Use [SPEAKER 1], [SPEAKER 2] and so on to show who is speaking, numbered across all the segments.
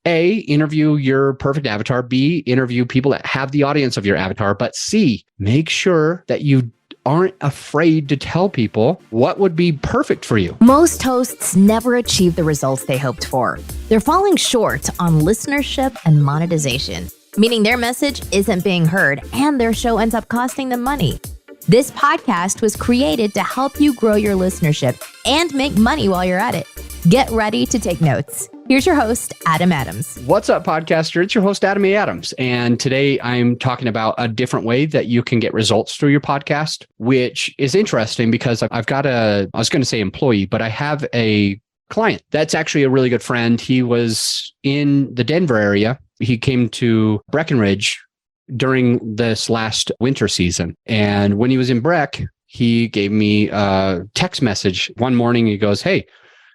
[SPEAKER 1] A, interview your perfect avatar. B, interview people that have the audience of your avatar. But C, make sure that you aren't afraid to tell people what would be perfect for you.
[SPEAKER 2] Most hosts never achieve the results they hoped for. They're falling short on listenership and monetization, meaning their message isn't being heard and their show ends up costing them money. This podcast was created to help you grow your listenership and make money while you're at it. Get ready to take notes. Here's your host, Adam Adams.
[SPEAKER 1] What's up, podcaster? It's your host, Adam A. Adams. And today I'm talking about a different way that you can get results through your podcast, which is interesting because I've got I was going to say employee, but I have a client that's actually a really good friend. He was in the Denver area. He came to Breckenridge during this last winter season. And when he was in Breck, he gave me a text message one morning. He goes, "Hey,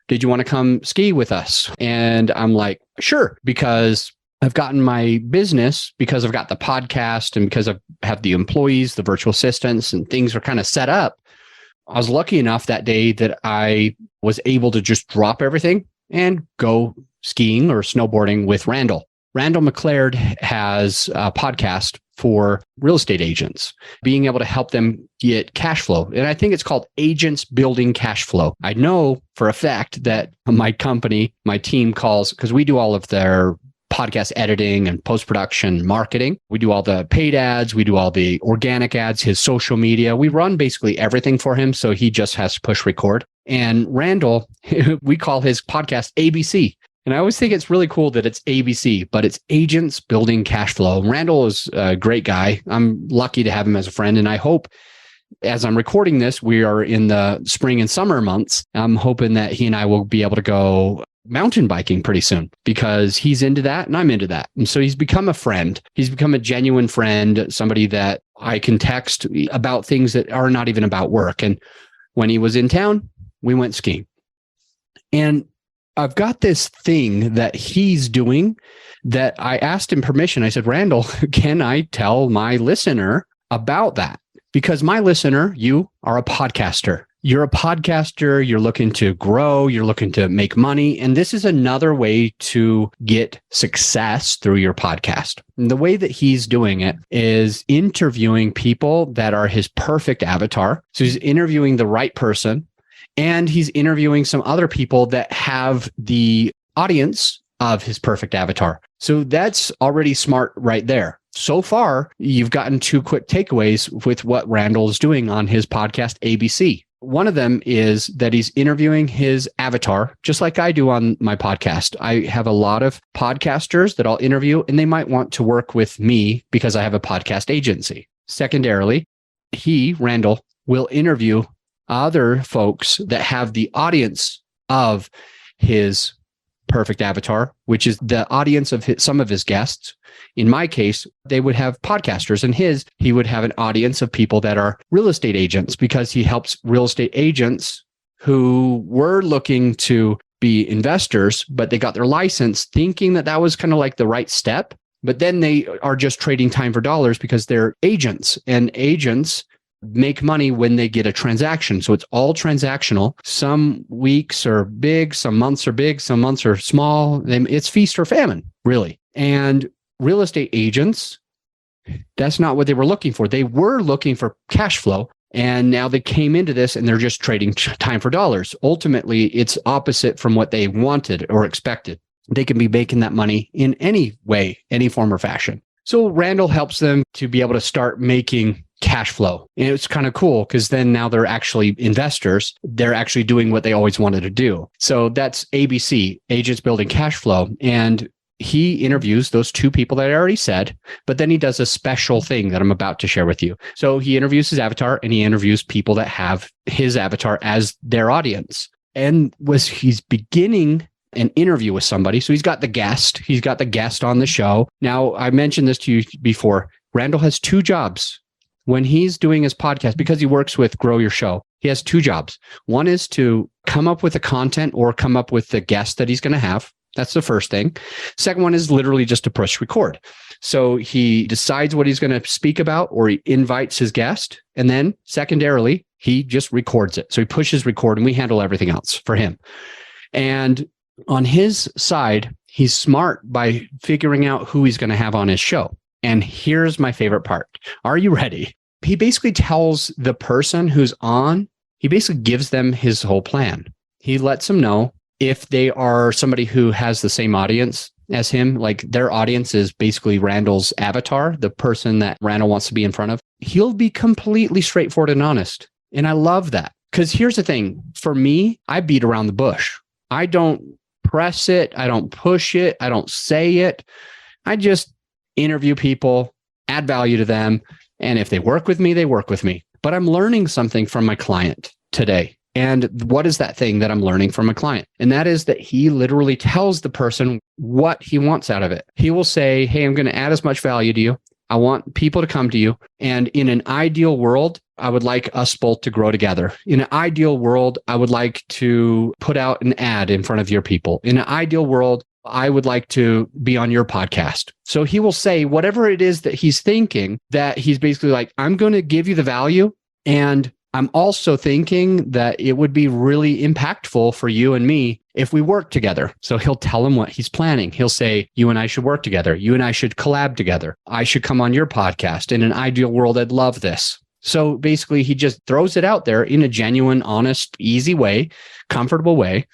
[SPEAKER 1] did you want to come ski with us?" And I'm like, sure, because I've gotten my business, because I've got the podcast and because I have the employees, the virtual assistants, and things are kind of set up. I was lucky enough that day that I was able to just drop everything and go skiing or snowboarding with Randall. Randall McLeod has a podcast for real estate agents, being able to help them get cash flow. And I think it's called Agents Building Cash Flow. I know for a fact that my company, my team calls, because we do all of their podcast editing and post-production marketing. We do all the paid ads. We do all the organic ads, his social media. We run basically everything for him. So he just has to push record. And Randall, we call his podcast ABC. And I always think it's really cool that it's ABC, but it's Agents Building Cash Flow. Randall is a great guy. I'm lucky to have him as a friend. And I hope, as I'm recording this, we are in the spring and summer months. I'm hoping that he and I will be able to go mountain biking pretty soon because he's into that and I'm into that. And so he's become a friend. He's become a genuine friend, somebody that I can text about things that are not even about work. And when he was in town, we went skiing. And I've got this thing that he's doing that I asked him permission. I said, "Randall, can I tell my listener about that?" Because my listener, you are a podcaster. You're a podcaster. You're looking to grow. You're looking to make money. And this is another way to get success through your podcast. And the way that he's doing it is interviewing people that are his perfect avatar. So he's interviewing the right person. And he's interviewing some other people that have the audience of his perfect avatar. So that's already smart right there. So far, you've gotten two quick takeaways with what Randall is doing on his podcast, ABC. One of them is that he's interviewing his avatar, just like I do on my podcast. I have a lot of podcasters that I'll interview, and they might want to work with me because I have a podcast agency. Secondarily, Randall, will interview other folks that have the audience of his perfect avatar, which is the audience of some of his guests. In my case, they would have podcasters, and he would have an audience of people that are real estate agents because he helps real estate agents who were looking to be investors, but they got their license thinking that that was kind of like the right step. But then they are just trading time for dollars because they're agents, and agents make money when they get a transaction. So it's all transactional. Some weeks are big, some months are big, some months are small. It's feast or famine, really. And real estate agents, that's not what they were looking for. They were looking for cash flow. And now they came into this and they're just trading time for dollars. Ultimately, it's opposite from what they wanted or expected. They can be making that money in any way, any form or fashion. So Randall helps them to be able to start making cash flow. And it's kind of cool because then now they're actually investors. They're actually doing what they always wanted to do. So that's ABC, Agents Building Cash Flow. And he interviews those two people that I already said, but then he does a special thing that I'm about to share with you. So he interviews his avatar and he interviews people that have his avatar as their audience. And he's beginning an interview with somebody. So he's got the guest on the show. Now, I mentioned this to you before. Randall has two jobs when he's doing his podcast, because he works with Grow Your Show. He has two jobs. One is to come up with the content or come up with the guest that he's going to have. That's the first thing. Second one is literally just to push record. So he decides what he's going to speak about, or he invites his guest. And then secondarily, he just records it. So he pushes record and we handle everything else for him. And on his side, He's smart by figuring out who he's going to have on his show. And here's my favorite part. Are you ready? He basically tells the person who's on, he basically gives them his whole plan. He lets them know if they are somebody who has the same audience as him, like their audience is basically Randall's avatar, the person that Randall wants to be in front of. He'll be completely straightforward and honest. And I love that. Because here's the thing. For me, I beat around the bush. I don't press it. I don't push it. I don't say it. I just interview people, add value to them. And if they work with me, they work with me. But I'm learning something from my client today. And what is that thing that I'm learning from a client? And that is that he literally tells the person what he wants out of it. He will say, hey, I'm going to add as much value to you. I want people to come to you. And in an ideal world, I would like us both to grow together. In an ideal world, I would like to put out an ad in front of your people. In an ideal world, I would like to be on your podcast. So he will say whatever it is that he's thinking, that he's basically like, I'm going to give you the value. And I'm also thinking that it would be really impactful for you and me if we work together. So he'll tell him what he's planning. He'll say, you and I should work together. You and I should collab together. I should come on your podcast. In an ideal world, I'd love this. So basically, he just throws it out there in a genuine, honest, easy way, comfortable way.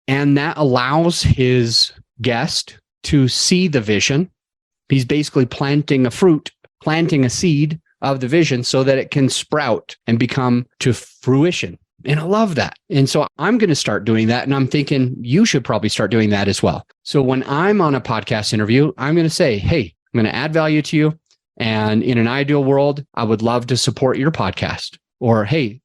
[SPEAKER 1] And that allows his guest to see the vision. He's basically planting a seed of the vision so that it can sprout and become to fruition. And I love that. And so I'm going to start doing that. And I'm thinking you should probably start doing that as well. So when I'm on a podcast interview, I'm going to say, hey, I'm going to add value to you. And in an ideal world, I would love to support your podcast. Or, hey,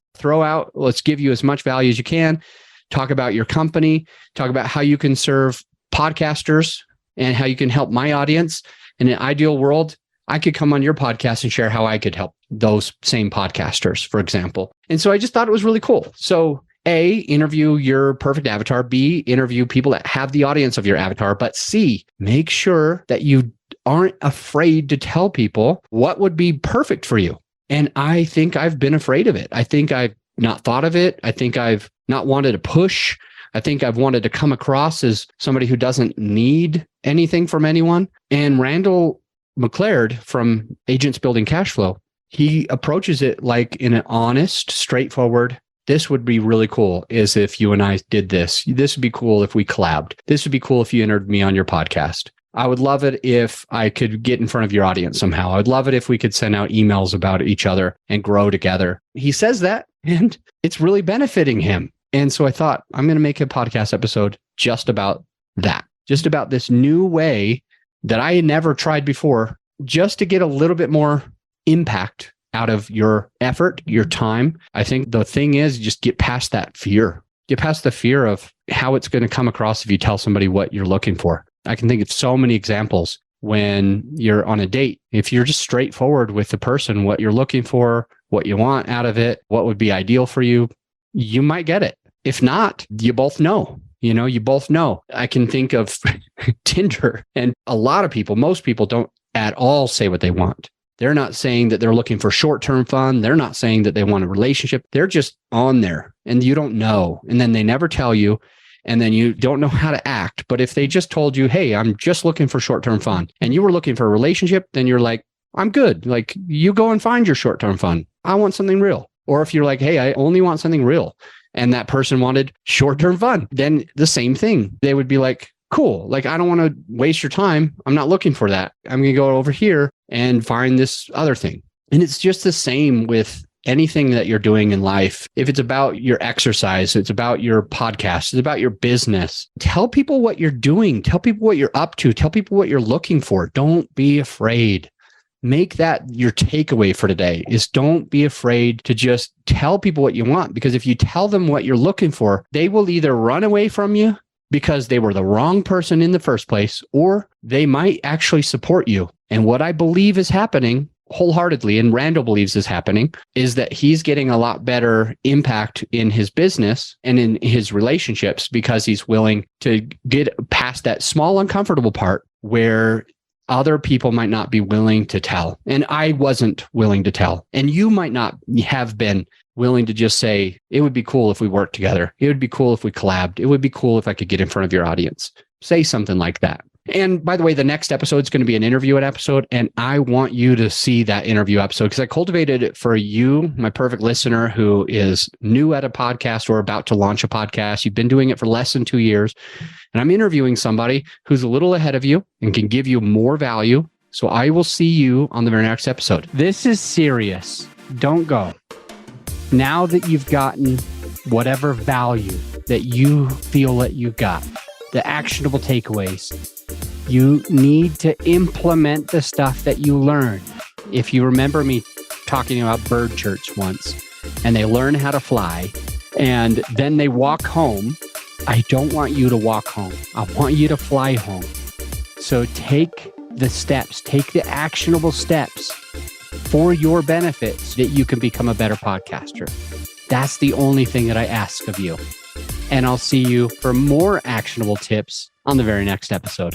[SPEAKER 1] let's give you as much value as you can. Talk about your company, talk about how you can serve podcasters and how you can help my audience. In an ideal world, I could come on your podcast and share how I could help those same podcasters, for example. And so I just thought it was really cool. So A, interview your perfect avatar. B, interview people that have the audience of your avatar. But C, make sure that you aren't afraid to tell people what would be perfect for you. And I think I've been afraid of it. I think I've not thought of it. I think I've not wanted to push. I think I've wanted to come across as somebody who doesn't need anything from anyone. And Randall McLeod from Agents Building Cashflow, he approaches it like in an honest, straightforward, this would be really cool is if you and I did this. This would be cool if we collabed. This would be cool if you entered me on your podcast. I would love it if I could get in front of your audience somehow. I'd love it if we could send out emails about each other and grow together. He says that, and it's really benefiting him. And so I thought, I'm going to make a podcast episode just about that, just about this new way that I had never tried before, just to get a little bit more impact out of your effort, your time. I think the thing is just get past that fear. Get past the fear of how it's going to come across if you tell somebody what you're looking for. I can think of so many examples when you're on a date. If you're just straightforward with the person, what you're looking for, what you want out of it, what would be ideal for you, you might get it. If not, you both know. You both know. I can think of Tinder, and a lot of people, most people don't at all say what they want. They're not saying that they're looking for short-term fun. They're not saying that they want a relationship. They're just on there and you don't know. And then they never tell you. And then you don't know how to act. But if they just told you, hey, I'm just looking for short-term fun, and you were looking for a relationship, then you're like, I'm good. Like, you go and find your short-term fun. I want something real. Or if you're like, hey, I only want something real, and that person wanted short-term fun, then the same thing. They would be like, cool. Like, I don't want to waste your time. I'm not looking for that. I'm going to go over here and find this other thing. And it's just the same with anything that you're doing in life. If it's about your exercise, it's about your podcast, it's about your business, tell people what you're doing. Tell people what you're up to. Tell people what you're looking for. Don't be afraid. Make that your takeaway for today is don't be afraid to just tell people what you want. Because if you tell them what you're looking for, they will either run away from you because they were the wrong person in the first place, or they might actually support you. And what I believe is happening wholeheartedly, and Randall believes is happening, is that he's getting a lot better impact in his business and in his relationships because he's willing to get past that small, uncomfortable part where other people might not be willing to tell. And I wasn't willing to tell. And you might not have been willing to just say, it would be cool if we worked together. It would be cool if we collabed. It would be cool if I could get in front of your audience. Say something like that. And by the way, the next episode is going to be an interview episode. And I want you to see that interview episode because I cultivated it for you, my perfect listener who is new at a podcast or about to launch a podcast. You've been doing it for less than 2 years. And I'm interviewing somebody who's a little ahead of you and can give you more value. So I will see you on the very next episode. This is serious. Don't go. Now that you've gotten whatever value that you feel that you got, the actionable takeaways, you need to implement the stuff that you learn. If you remember me talking about bird church once, and they learn how to fly, and then they walk home, I don't want you to walk home. I want you to fly home. So take the steps, take the actionable steps for your benefit so that you can become a better podcaster. That's the only thing that I ask of you. And I'll see you for more actionable tips on the very next episode.